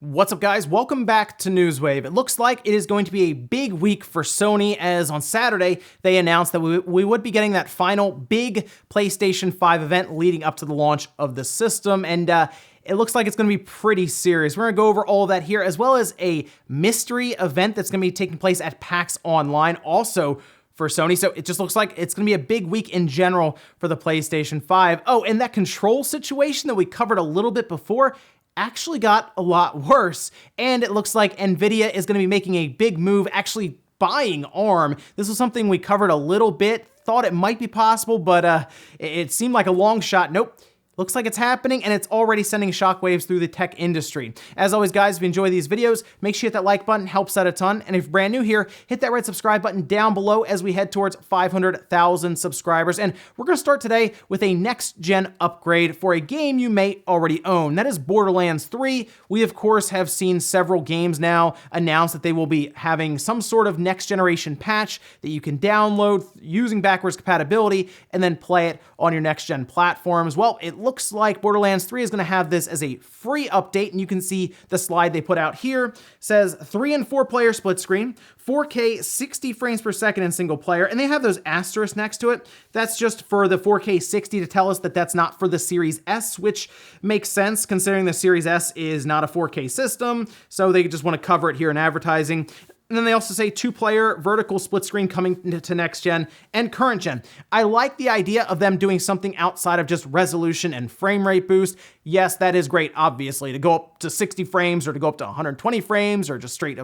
What's up, guys? Welcome back to Newswave. It looks like it is going to be a big week for Sony, as on Saturday they announced that we would be getting that final big PlayStation 5 event leading up to the launch of the system, and it looks like it's going to be pretty serious. We're going to go over all of that here, as well as a mystery event that's going to be taking place at PAX Online, also for Sony. So it just looks like it's going to be a big week in general for the PlayStation 5. Oh, and that control situation that we covered a little bit before actually got a lot worse, and it looks like Nvidia is going to be making a big move, actually buying ARM. This was something we covered a little bit, thought it might be possible, but it seemed like a long shot. Nope. Looks like it's happening, and it's already sending shockwaves through the tech industry. As always, guys, if you enjoy these videos, make sure you hit that like button, helps out a ton. And if you're brand new here, hit that red subscribe button down below as we head towards 500,000 subscribers. And we're gonna start today with a next-gen upgrade for a game you may already own. That is Borderlands 3. We, of course, have seen several games now announce that they will be having some sort of next-generation patch that you can download using backwards compatibility and then play it on your next-gen platforms. Well, it looks like Borderlands 3 is going to have this as a free update, and you can see the slide they put out here. It says 3 and 4 player split screen, 4K 60 frames per second in single player, and they have those asterisks next to it. That's just for the 4K 60 to tell us that that's not for the Series S, which makes sense considering the Series S is not a 4K system, so they just want to cover it here in advertising. And then they also say 2-player vertical split screen coming to next gen and current gen. I like the idea of them doing something outside of just resolution and frame rate boost. Yes, that is great, obviously, to go up to 60 frames or to go up to 120 frames or just straight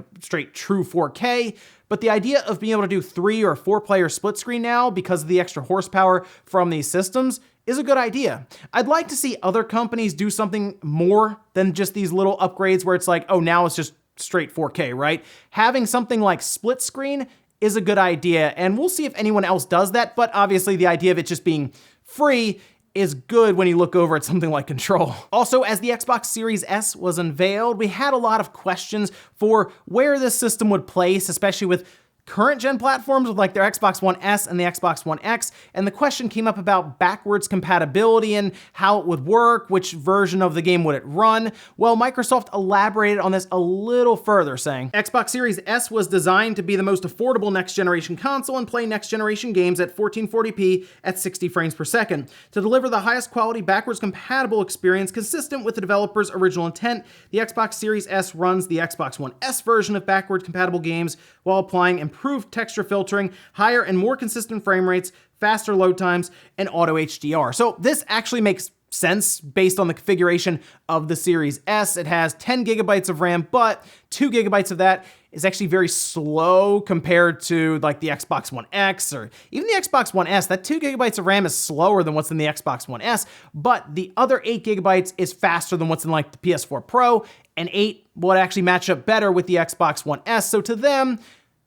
true 4K. But the idea of being able to do 3 or 4-player split screen now because of the extra horsepower from these systems is a good idea. I'd like to see other companies do something more than just these little upgrades where it's like, oh, now it's just straight 4K, right? Having something like split screen is a good idea, and we'll see if anyone else does that, but obviously the idea of it just being free is good when you look over at something like Control. Also, as the Xbox Series S was unveiled, we had a lot of questions for where this system would place, especially with current gen platforms with like their Xbox One S and the Xbox One X, and the question came up about backwards compatibility and how it would work, which version of the game would it run. Well, Microsoft elaborated on this a little further, saying, Xbox Series S was designed to be the most affordable next generation console and play next generation games at 1440p at 60 frames per second. To deliver the highest quality backwards compatible experience consistent with the developer's original intent, the Xbox Series S runs the Xbox One S version of backwards compatible games while applying improved texture filtering, higher and more consistent frame rates, faster load times, and auto HDR. So this actually makes sense based on the configuration of the Series S. It has 10 gigabytes of RAM, but 2 gigabytes of that is actually very slow compared to like the Xbox One X or even the Xbox One S. That 2 gigabytes of RAM is slower than what's in the Xbox One S, but the other 8 gigabytes is faster than what's in like the PS4 Pro, and 8 would actually match up better with the Xbox One S. So to them,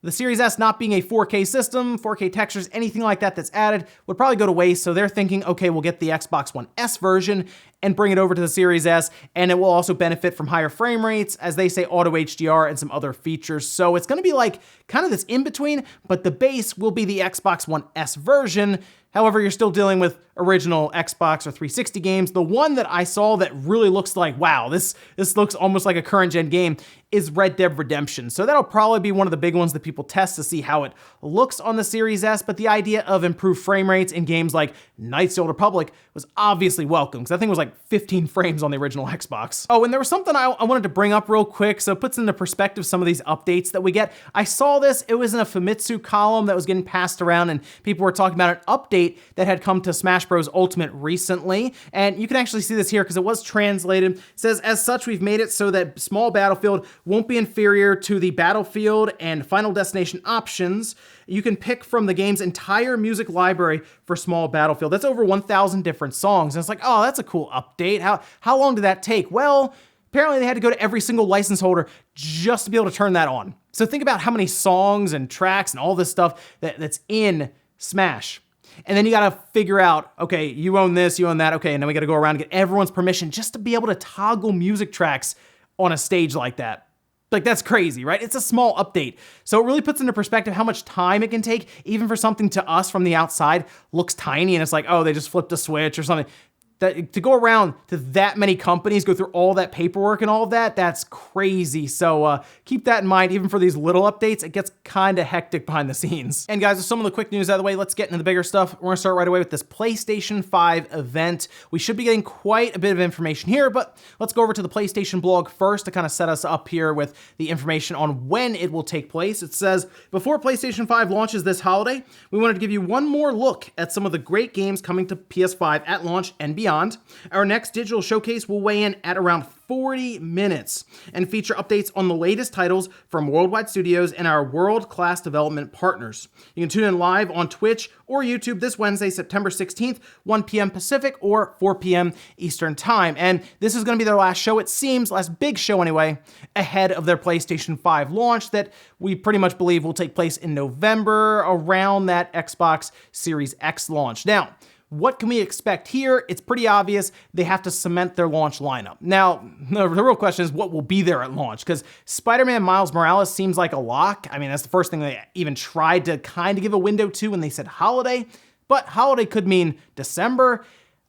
the Series S not being a 4K system, 4K textures, anything like that that's added would probably go to waste. So they're thinking, okay, we'll get the Xbox One S version and bring it over to the Series S, and it will also benefit from higher frame rates, as they say, auto HDR and some other features. So it's going to be like kind of this in between, but the base will be the Xbox One S version. However, you're still dealing with original Xbox or 360 games. The one that I saw that really looks like, wow, this looks almost like a current gen game is Red Dead Redemption. So that'll probably be one of the big ones that people test to see how it looks on the Series S, but the idea of improved frame rates in games like Knights of the Old Republic was obviously welcome, because that thing was like 15 frames on the original Xbox. Oh, and there was something I wanted to bring up real quick, so it puts into perspective some of these updates that we get. I saw this, it was in a Famitsu column that was getting passed around, and people were talking about an update that had come to Smash Bros. Ultimate recently, and you can actually see this here because it was translated. It says, as such, we've made it so that small battlefield won't be inferior to the Battlefield and Final Destination options. You can pick from the game's entire music library for small battlefield. That's over 1,000 different songs. And it's like, oh, that's a cool update. How long did that take? Well, apparently they had to go to every single license holder just to be able to turn that on. So think about how many songs and tracks and all this stuff that's in Smash. And then you got to figure out, okay, you own this, you own that. Okay, and then we got to go around and get everyone's permission just to be able to toggle music tracks on a stage like that. Like, that's crazy, right? It's a small update. So it really puts into perspective how much time it can take, even for something to us from the outside looks tiny and it's like, oh, they just flipped a switch or something. that to go around to that many companies, go through all that paperwork and all of that, that's crazy. So keep that in mind. Even for these little updates, it gets kind of hectic behind the scenes. And guys, with some of the quick news out of the way, let's get into the bigger stuff. We're gonna start right away with this PlayStation 5 event. We should be getting quite a bit of information here, but let's go over to the PlayStation blog first to kind of set us up here with the information on when it will take place. It says, before PlayStation 5 launches this holiday, we wanted to give you one more look at some of the great games coming to PS5 at launch and beyond. Our next digital showcase will weigh in at around 40 minutes and feature updates on the latest titles from worldwide studios and our world-class development partners. You can tune in live on Twitch or YouTube this Wednesday, September 16th, 1 p.m. Pacific or 4 p.m. Eastern Time. And this is going to be their last show, it seems, last big show anyway, ahead of their PlayStation 5 launch that we pretty much believe will take place in November, around that Xbox Series X launch. Now, what can we expect here? It's pretty obvious. They have to cement their launch lineup. Now, the real question is what will be there at launch? Because Spider-Man Miles Morales seems like a lock. I mean, that's the first thing they even tried to kind of give a window to when they said holiday. But holiday could mean December.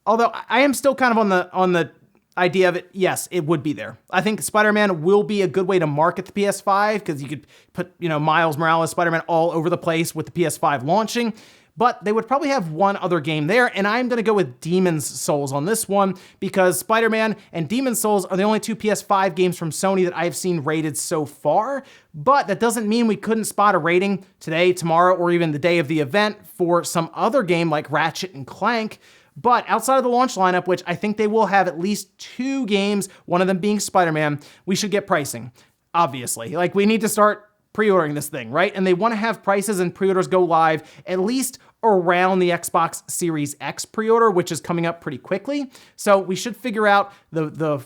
Although I am still kind of on the idea of it, yes, it would be there. I think Spider-Man will be a good way to market the PS5 because you could put, Miles Morales, Spider-Man all over the place with the PS5 launching. But they would probably have one other game there, and I'm going to go with Demon's Souls on this one because Spider-Man and Demon's Souls are the only two PS5 games from Sony that I've seen rated so far, but that doesn't mean we couldn't spot a rating today, tomorrow, or even the day of the event for some other game like Ratchet and Clank. But outside of the launch lineup, which I think they will have at least 2 games, one of them being Spider-Man, we should get pricing, obviously. Like, we need to start pre-ordering this thing, right? And they want to have prices and pre-orders go live at least around the Xbox Series X pre-order, which is coming up pretty quickly. So we should figure out the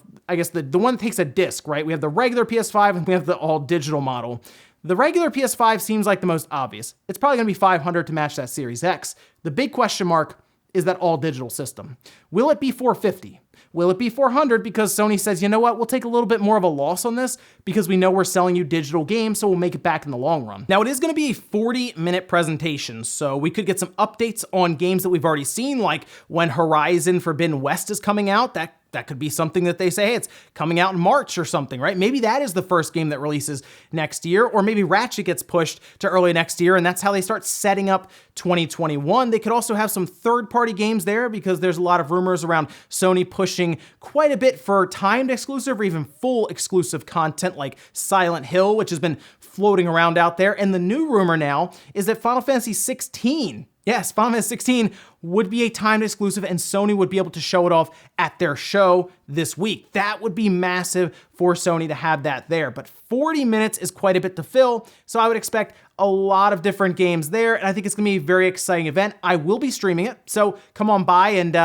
one that takes a disc, right? We have the regular PS5 and we have the all digital model. The regular PS5 seems like the most obvious. It's probably gonna be $500 to match that Series X. The big question mark is that all digital system. Will it be $450? Will it be $400 because Sony says, you know what, we'll take a little bit more of a loss on this because we know we're selling you digital games, so we'll make it back in the long run. Now, it is gonna be a 40-minute presentation, so we could get some updates on games that we've already seen, like when Horizon Forbidden West is coming out. That could be something that they say, hey, it's coming out in March or something, right? Maybe that is the first game that releases next year, or maybe Ratchet gets pushed to early next year, and that's how they start setting up 2021. They could also have some third-party games there because there's a lot of rumors around Sony pushing quite a bit for timed exclusive or even full exclusive content like Silent Hill, which has been floating around out there. And the new rumor now is that Final Fantasy 16, yes, Final Fantasy 16 would be a timed exclusive and Sony would be able to show it off at their show this week. That would be massive for Sony to have that there. But 40 minutes is quite a bit to fill, so I would expect a lot of different games there, and I think it's gonna be a very exciting event. I will be streaming it, so come on by and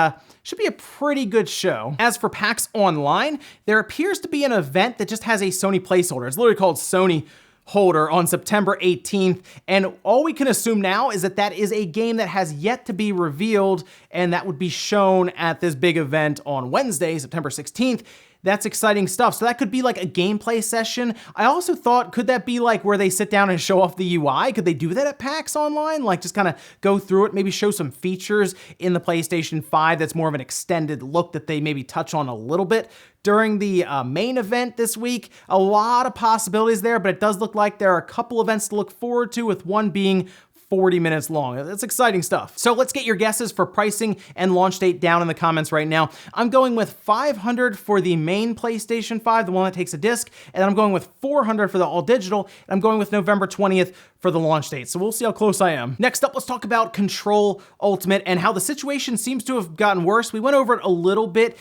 should be a pretty good show. As for PAX Online, there appears to be an event that just has a Sony placeholder. It's literally called Sony Holder on September 18th, and all we can assume now is that that is a game that has yet to be revealed, and that would be shown at this big event on Wednesday, September 16th. That's exciting stuff. So that could be like a gameplay session. I also thought, could that be like where they sit down and show off the UI? Could they do that at PAX Online? Like just kind of go through it, maybe show some features in the PlayStation 5 that's more of an extended look that they maybe touch on a little bit during the main event this week. A lot of possibilities there, but it does look like there are a couple events to look forward to, with one being 40 minutes long. That's exciting stuff. So let's get your guesses for pricing and launch date down in the comments right now. I'm going with $500 for the main PlayStation 5, the one that takes a disc, and I'm going with $400 for the all digital, and I'm going with November 20th for the launch date. So we'll see how close I am. Next up, let's talk about Control Ultimate and how the situation seems to have gotten worse. We went over it a little bit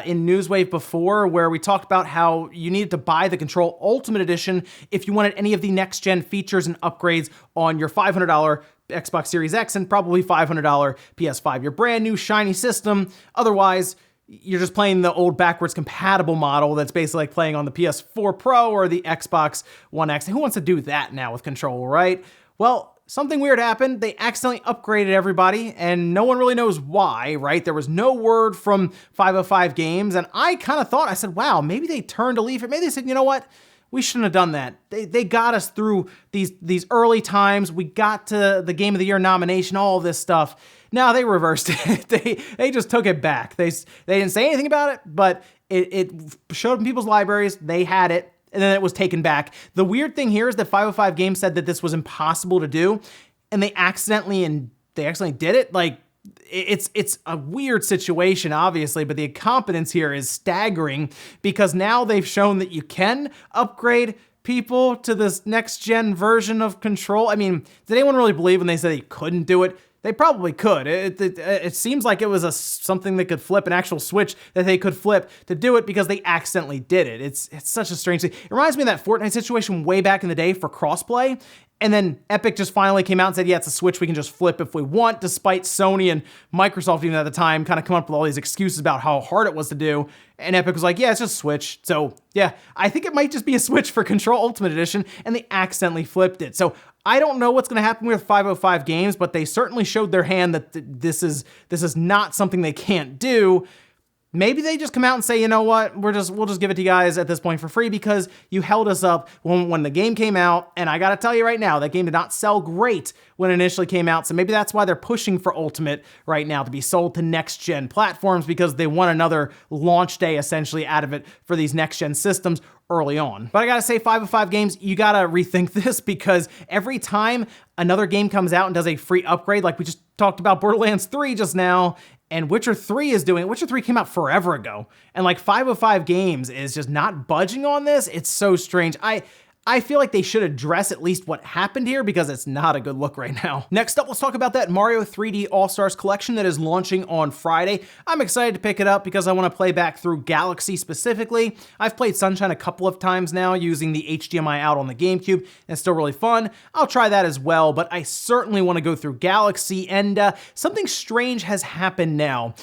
in Newswave before, where we talked about how you needed to buy the Control Ultimate Edition if you wanted any of the next-gen features and upgrades on your $500 Xbox Series X and probably $500 PS5, your brand new shiny system. Otherwise, you're just playing the old backwards compatible model that's basically like playing on the PS4 Pro or the Xbox One X. Who wants to do that now with Control, right? Well, something weird happened. They accidentally upgraded everybody, and no one really knows why, right? There was no word from 505 Games, and I kind of thought, I said, wow, maybe they turned a leaf. Maybe they said, you know what? we shouldn't have done that. They got us through these early times. We got to the Game of the Year nomination, all of this stuff. Now they reversed it. They just took it back. They didn't say anything about it, but it showed up in people's libraries. They had it, and then it was taken back. The weird thing here is that 505 Games said that this was impossible to do, and they accidentally did it. Like, it's a weird situation, obviously, but the incompetence here is staggering because now they've shown that you can upgrade people to this next-gen version of Control. I mean, did anyone really believe when they said they couldn't do it? They probably could. It seems like it was something that could flip, an actual switch that they could flip to do it because they accidentally did it. It's such a strange thing. It reminds me of that Fortnite situation way back in the day for crossplay. And then Epic just finally came out and said, yeah, it's a switch we can just flip if we want, despite Sony and Microsoft even at the time kind of come up with all these excuses about how hard it was to do. And Epic was like, yeah, it's just Switch. So yeah, I think it might just be a Switch for Control Ultimate Edition, and they accidentally flipped it. So I don't know what's going to happen with 505 Games, but they certainly showed their hand that this is not something they can't do. Maybe they just come out and say, you know what, we'll just give it to you guys at this point for free because you held us up when the game came out. And I got to tell you right now, that game did not sell great when it initially came out. So maybe that's why they're pushing for Ultimate right now to be sold to next-gen platforms because they want another launch day essentially out of it for these next-gen systems early on. But I gotta say, 505 Games, you gotta rethink this because every time another game comes out and does a free upgrade, like we just talked about Borderlands 3 just now, and Witcher 3 is doing it. Witcher 3 came out forever ago. And like 505 Games is just not budging on this. It's so strange. I feel like they should address at least what happened here because it's not a good look right now. Next up, let's talk about that Mario 3D All-Stars collection that is launching on Friday. I'm excited to pick it up because I want to play back through Galaxy specifically. I've played Sunshine a couple of times now using the HDMI out on the GameCube, and it's still really fun. I'll try that as well, but I certainly want to go through Galaxy, and something strange has happened now.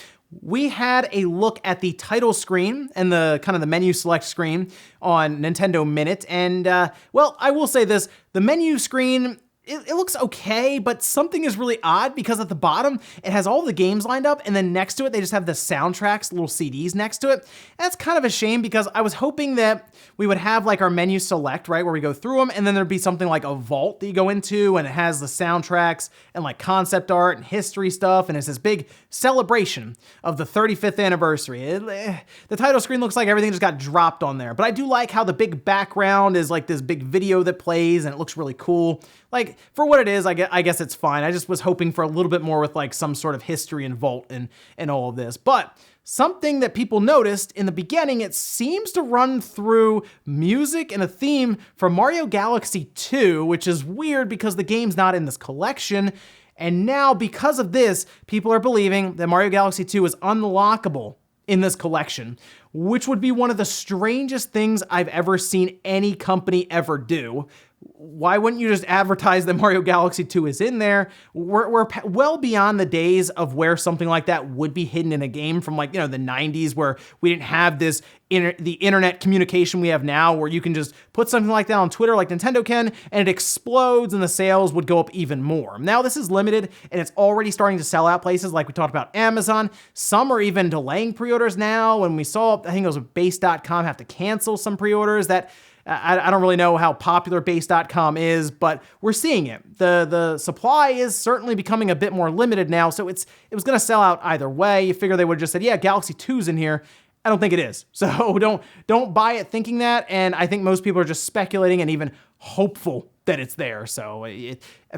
We had a look at the title screen and the kind of the menu select screen on Nintendo Minute, and well, I will say this, the menu screen, it looks okay, but something is really odd because at the bottom, it has all the games lined up, and then next to it, they just have the soundtracks, little CDs next to it. That's kind of a shame because I was hoping that we would have like our menu select, right, where we go through them, and then there'd be something like a vault that you go into, and it has the soundtracks and like concept art and history stuff, and it's this big celebration of the 35th anniversary. The title screen looks like everything just got dropped on there, but I do like how the big background is like this big video that plays, and it looks really cool. Like, for what it is, I guess it's fine. I just was hoping for a little bit more with like some sort of history and vault and all of this. But something that people noticed in the beginning, it seems to run through music and a theme for Mario Galaxy 2, which is weird because the game's not in this collection. And now, because of this, people are believing that Mario Galaxy 2 is unlockable in this collection, which would be one of the strangest things I've ever seen any company ever do. Why wouldn't you just advertise that Mario Galaxy 2 is in there? We're well beyond the days of where something like that would be hidden in a game from like, you know, the 90s where we didn't have this the internet communication we have now where you can just put something like that on Twitter like Nintendo can and it explodes and the sales would go up even more. Now this is limited and it's already starting to sell out places like we talked about Amazon. Some are even delaying pre-orders now. When we saw, I think it was base.com have to cancel some pre-orders that I don't really know how popular base.com is, but we're seeing it. The supply is certainly becoming a bit more limited now, so it was going to sell out either way. You figure they would have just said, yeah, Galaxy 2's in here. I don't think it is. So don't buy it thinking that, and I think most people are just speculating and even hopeful that it's there. So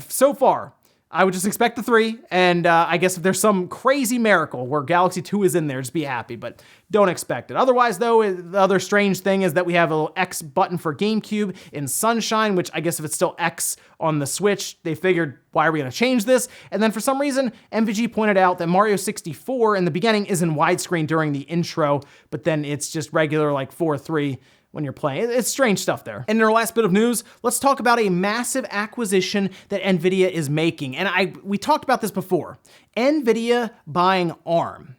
so far, I would just expect the 3, and I guess if there's some crazy miracle where Galaxy 2 is in there, just be happy, but don't expect it. Otherwise, though, the other strange thing is that we have a little X button for GameCube in Sunshine, which I guess if it's still X on the Switch, they figured, why are we going to change this? And then for some reason, MVG pointed out that Mario 64 in the beginning is in widescreen during the intro, but then it's just regular like 4:3 when you're playing. It's strange stuff there. And in our last bit of news, let's talk about a massive acquisition that Nvidia is making. And we talked about this before. Nvidia buying ARM.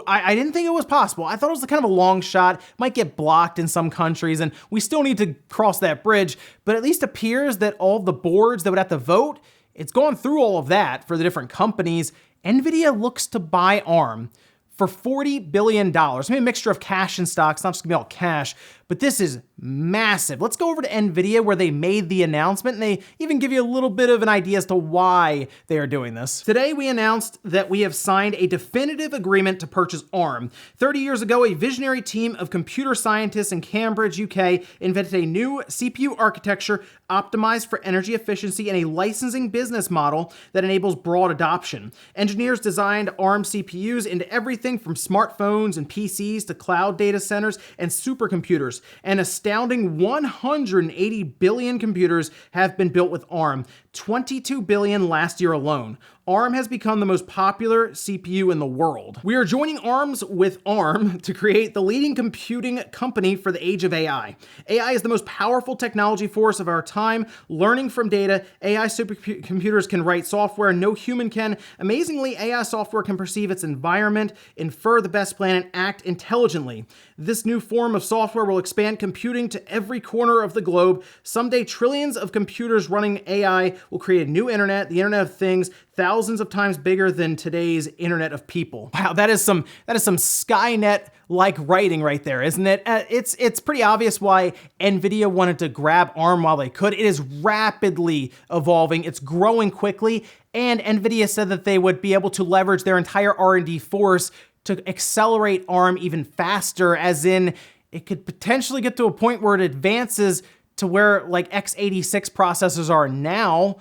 I didn't think it was possible. I thought it was kind of a long shot, might get blocked in some countries, and we still need to cross that bridge, but at least appears that all the boards that would have to vote, it's gone through all of that for the different companies. Nvidia looks to buy ARM for $40 billion. Maybe a mixture of cash and stocks, not just gonna be all cash, but but this is massive. Let's go over to Nvidia where they made the announcement, and they even give you a little bit of an idea as to why they are doing this. Today, we announced that we have signed a definitive agreement to purchase ARM. 30 years ago, a visionary team of computer scientists in Cambridge, UK, invented a new CPU architecture optimized for energy efficiency and a licensing business model that enables broad adoption. Engineers designed ARM CPUs into everything from smartphones and PCs to cloud data centers and supercomputers. An astounding 180 billion computers have been built with ARM, 22 billion last year alone. ARM has become the most popular CPU in the world. We are joining arms with ARM to create the leading computing company for the age of AI. AI is the most powerful technology force of our time. Learning from data, AI supercomputers can write software no human can. Amazingly, AI software can perceive its environment, infer the best plan, and act intelligently. This new form of software will expand computing to every corner of the globe. Someday, trillions of computers running AI will create a new internet, the Internet of Things, thousands of times bigger than today's Internet of People. Wow, that is some Skynet-like writing right there, isn't it? It's pretty obvious why Nvidia wanted to grab ARM while they could. It is rapidly evolving, it's growing quickly, and Nvidia said that they would be able to leverage their entire R&D force to accelerate ARM even faster, as in it could potentially get to a point where it advances to where like x86 processors are now,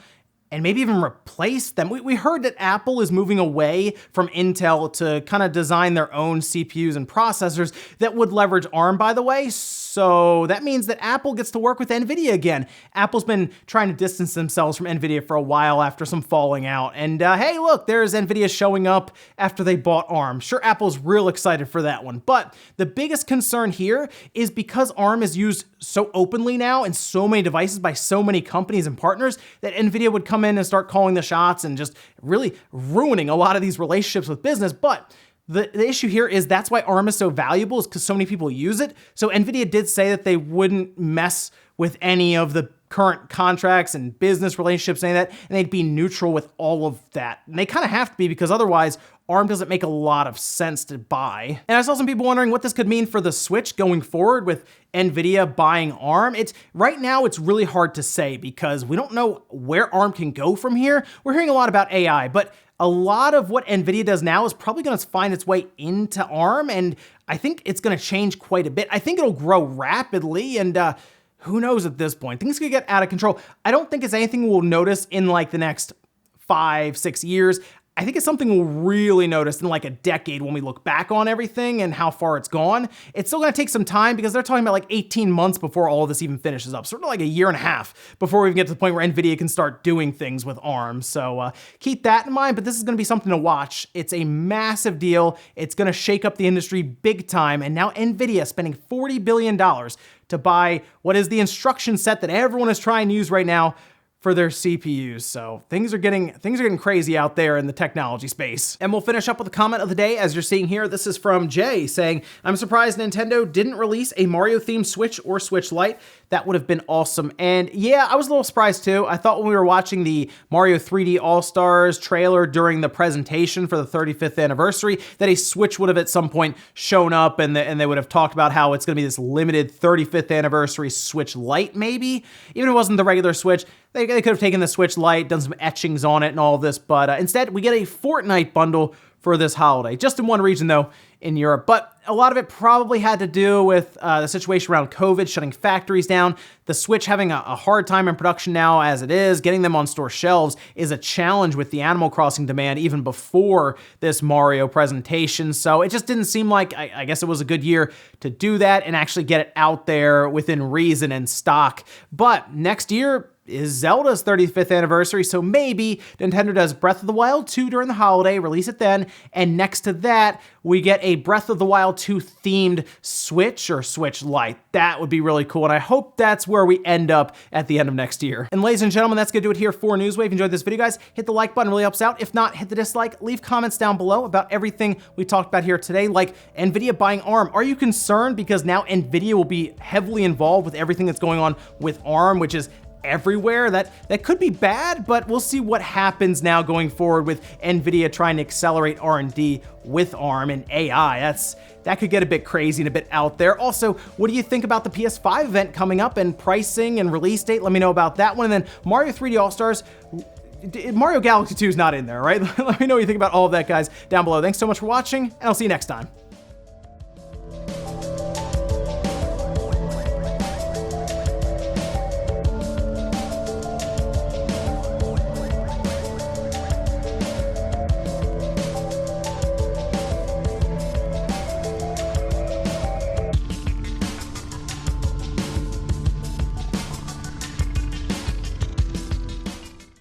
and maybe even replace them. We heard that Apple is moving away from Intel to kind of design their own CPUs and processors that would leverage ARM, by the way. So that means that Apple gets to work with Nvidia again. Apple's been trying to distance themselves from Nvidia for a while after some falling out. And hey, look, there's Nvidia showing up after they bought ARM. Sure, Apple's real excited for that one. But the biggest concern here is because ARM is used so openly now in so many devices by so many companies and partners that Nvidia would come in and start calling the shots and just really ruining a lot of these relationships with business. But the issue here is that's why ARM is so valuable, is because so many people use it. So Nvidia did say that they wouldn't mess with any of the current contracts and business relationships and any of that, and they'd be neutral with all of that. And they kind of have to be, because otherwise ARM doesn't make a lot of sense to buy. And I saw some people wondering what this could mean for the Switch going forward with Nvidia buying ARM. Right now it's really hard to say because we don't know where ARM can go from here. We're hearing a lot about AI, but a lot of what Nvidia does now is probably going to find its way into ARM, and I think it's going to change quite a bit. I think it'll grow rapidly, and who knows at this point? Things could get out of control. I don't think it's anything we'll notice in like the next 5-6 years. I think it's something we'll really notice in like a decade when we look back on everything and how far it's gone. It's still gonna take some time because they're talking about like 18 months before all of this even finishes up. Sort of like a year and a half before we even get to the point where Nvidia can start doing things with ARM. So keep that in mind, but this is gonna be something to watch. It's a massive deal. It's gonna shake up the industry big time. And now Nvidia spending $40 billion to buy what is the instruction set that everyone is trying to use right now for their CPUs. So things are getting crazy out there in the technology space. And we'll finish up with a comment of the day, as you're seeing here. This is from Jay saying, I'm surprised Nintendo didn't release a Mario themed Switch or Switch Lite. That would have been awesome. And yeah, I was a little surprised too. I thought when we were watching the Mario 3D All-Stars trailer during the presentation for the 35th anniversary that a Switch would have at some point shown up, and they would have talked about how it's gonna be this limited 35th anniversary Switch Lite maybe. Even if it wasn't the regular Switch, they could have taken the Switch Lite, done some etchings on it and all this, but instead we get a Fortnite bundle for this holiday. Just in one region though, in Europe. But a lot of it probably had to do with the situation around COVID, shutting factories down. The Switch having a hard time in production now as it is. Getting them on store shelves is a challenge with the Animal Crossing demand even before this Mario presentation. So it just didn't seem like, I guess it was a good year to do that and actually get it out there within reason and stock. But next year is Zelda's 35th anniversary, so maybe Nintendo does Breath of the Wild 2 during the holiday, release it then, and next to that, we get a Breath of the Wild 2 themed Switch or Switch Lite. That would be really cool, and I hope that's where we end up at the end of next year. And ladies and gentlemen, that's gonna do it here for Newswave. If you enjoyed this video, guys, hit the like button, really helps out. If not, hit the dislike. Leave comments down below about everything we talked about here today, like Nvidia buying ARM. Are you concerned because now Nvidia will be heavily involved with everything that's going on with ARM, which is everywhere. That could be bad, but we'll see what happens now going forward with Nvidia trying to accelerate R&D with ARM and AI. That could get a bit crazy and a bit out there. Also, what do you think about the PS5 event coming up and pricing and release date? Let me know about that one. And then Mario 3D All-Stars, Mario Galaxy 2 is not in there, right? Let me know what you think about all of that, guys, down below. Thanks so much for watching, and I'll see you next time.